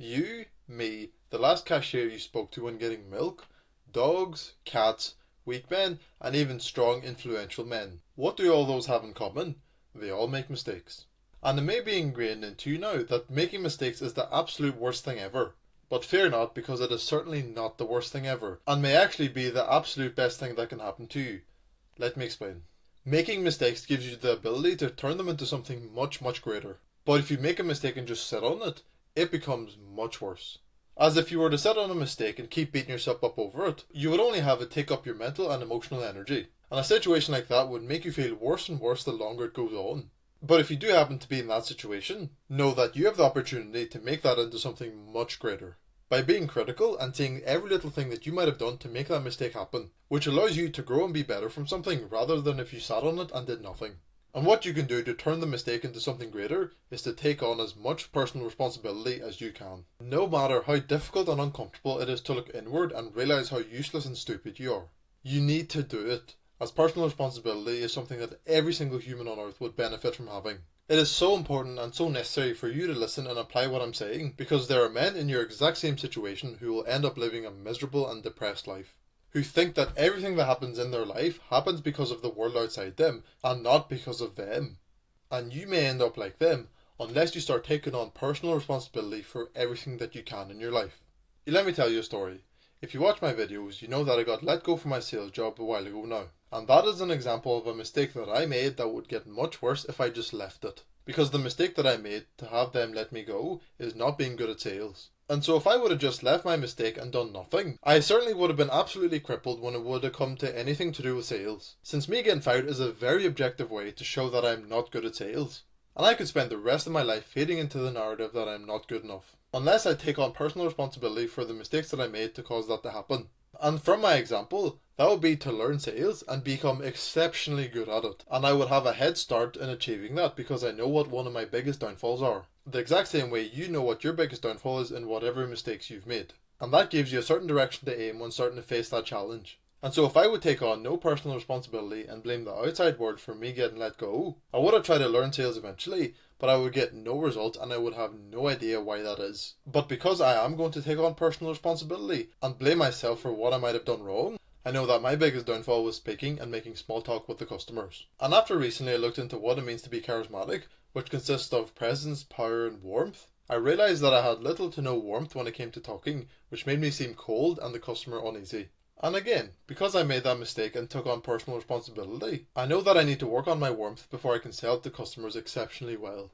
You, me, the last cashier you spoke to when getting milk, dogs, cats, weak men, and even strong, influential men. What do all those have in common? They all make mistakes. And it may be ingrained into you now that making mistakes is the absolute worst thing ever. But fear not, because it is certainly not the worst thing ever, and may actually be the absolute best thing that can happen to you. Let me explain. Making mistakes gives you the ability to turn them into something much, much greater. But if you make a mistake and just sit on it, it becomes much worse. As if you were to sit on a mistake and keep beating yourself up over it, you would only have it take up your mental and emotional energy. And a situation like that would make you feel worse and worse the longer it goes on. But if you do happen to be in that situation, know that you have the opportunity to make that into something much greater. By being critical and seeing every little thing that you might have done to make that mistake happen, which allows you to grow and be better from something rather than if you sat on it and did nothing. And what you can do to turn the mistake into something greater is to take on as much personal responsibility as you can. No matter how difficult and uncomfortable it is to look inward and realise how useless and stupid you are. You need to do it, as personal responsibility is something that every single human on earth would benefit from having. It is so important and so necessary for you to listen and apply what I'm saying, because there are men in your exact same situation who will end up living a miserable and depressed life, who think that everything that happens in their life happens because of the world outside them and not because of them. And you may end up like them unless you start taking on personal responsibility for everything that you can in your life. Let me tell you a story. If you watch my videos, you know that I got let go from my sales job a while ago now. And that is an example of a mistake that I made that would get much worse if I just left it. Because the mistake that I made to have them let me go is not being good at sales. And so if I would have just left my mistake and done nothing, I certainly would have been absolutely crippled when it would have come to anything to do with sales. Since me getting fired is a very objective way to show that I'm not good at sales. And I could spend the rest of my life feeding into the narrative that I'm not good enough, unless I take on personal responsibility for the mistakes that I made to cause that to happen. And from my example, that would be to learn sales and become exceptionally good at it. And I would have a head start in achieving that because I know what one of my biggest downfalls are. The exact same way you know what your biggest downfall is in whatever mistakes you've made. And that gives you a certain direction to aim when starting to face that challenge. And so if I would take on no personal responsibility and blame the outside world for me getting let go, I would have tried to learn sales eventually, but I would get no results and I would have no idea why that is. But because I am going to take on personal responsibility and blame myself for what I might have done wrong, I know that my biggest downfall was speaking and making small talk with the customers. And after recently I looked into what it means to be charismatic, which consists of presence, power and warmth, I realised that I had little to no warmth when it came to talking, which made me seem cold and the customer uneasy. And again, because I made that mistake and took on personal responsibility, I know that I need to work on my warmth before I can sell to customers exceptionally well.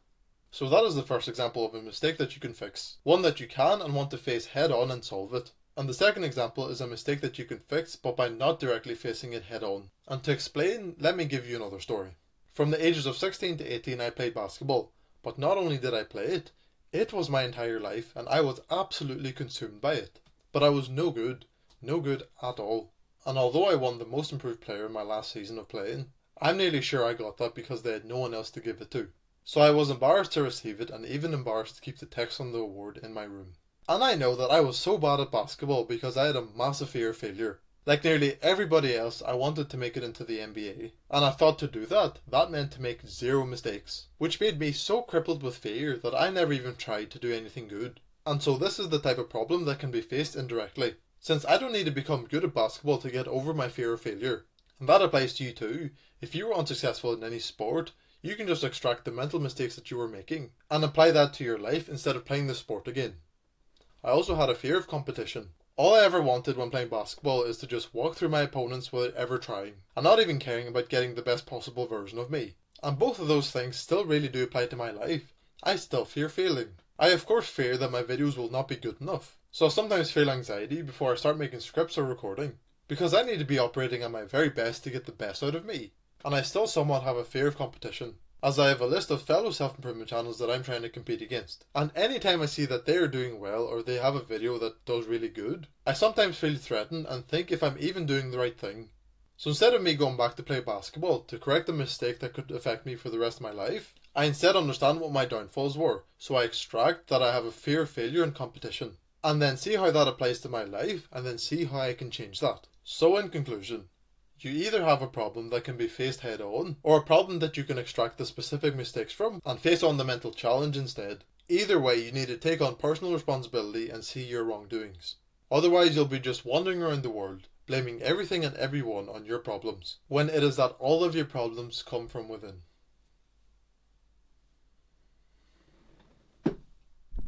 So that is the first example of a mistake that you can fix, one that you can and want to face head on and solve it. And the second example is a mistake that you can fix but by not directly facing it head on. And to explain, let me give you another story. From the ages of 16 to 18 I played basketball, but not only did I play it, it was my entire life and I was absolutely consumed by it. But I was no good at all. And although I won the most improved player in my last season of playing, I'm nearly sure I got that because they had no one else to give it to. So I was embarrassed to receive it and even embarrassed to keep the text on the award in my room. And I know that I was so bad at basketball because I had a massive fear of failure. Like nearly everybody else, I wanted to make it into the NBA. And I thought to do that, that meant to make zero mistakes. Which made me so crippled with fear that I never even tried to do anything good. And so this is the type of problem that can be faced indirectly. Since I don't need to become good at basketball to get over my fear of failure. And that applies to you too. If you were unsuccessful in any sport, you can just extract the mental mistakes that you were making and apply that to your life instead of playing the sport again. I also had a fear of competition. All I ever wanted when playing basketball is to just walk through my opponents without ever trying, and not even caring about getting the best possible version of me. And both of those things still really do apply to my life. I still fear failing. I of course fear that my videos will not be good enough. So I sometimes feel anxiety before I start making scripts or recording, because I need to be operating at my very best to get the best out of me. And I still somewhat have a fear of competition, as I have a list of fellow self-improvement channels that I'm trying to compete against. And anytime I see that they are doing well or they have a video that does really good, I sometimes feel threatened and think if I'm even doing the right thing. So instead of me going back to play basketball to correct a mistake that could affect me for the rest of my life, I instead understand what my downfalls were, so I extract that I have a fear of failure and competition, and then see how that applies to my life and then see how I can change that. So in conclusion, you either have a problem that can be faced head on, or a problem that you can extract the specific mistakes from and face on the mental challenge instead. Either way, you need to take on personal responsibility and see your wrongdoings. Otherwise, you'll be just wandering around the world, blaming everything and everyone on your problems, when it is that all of your problems come from within.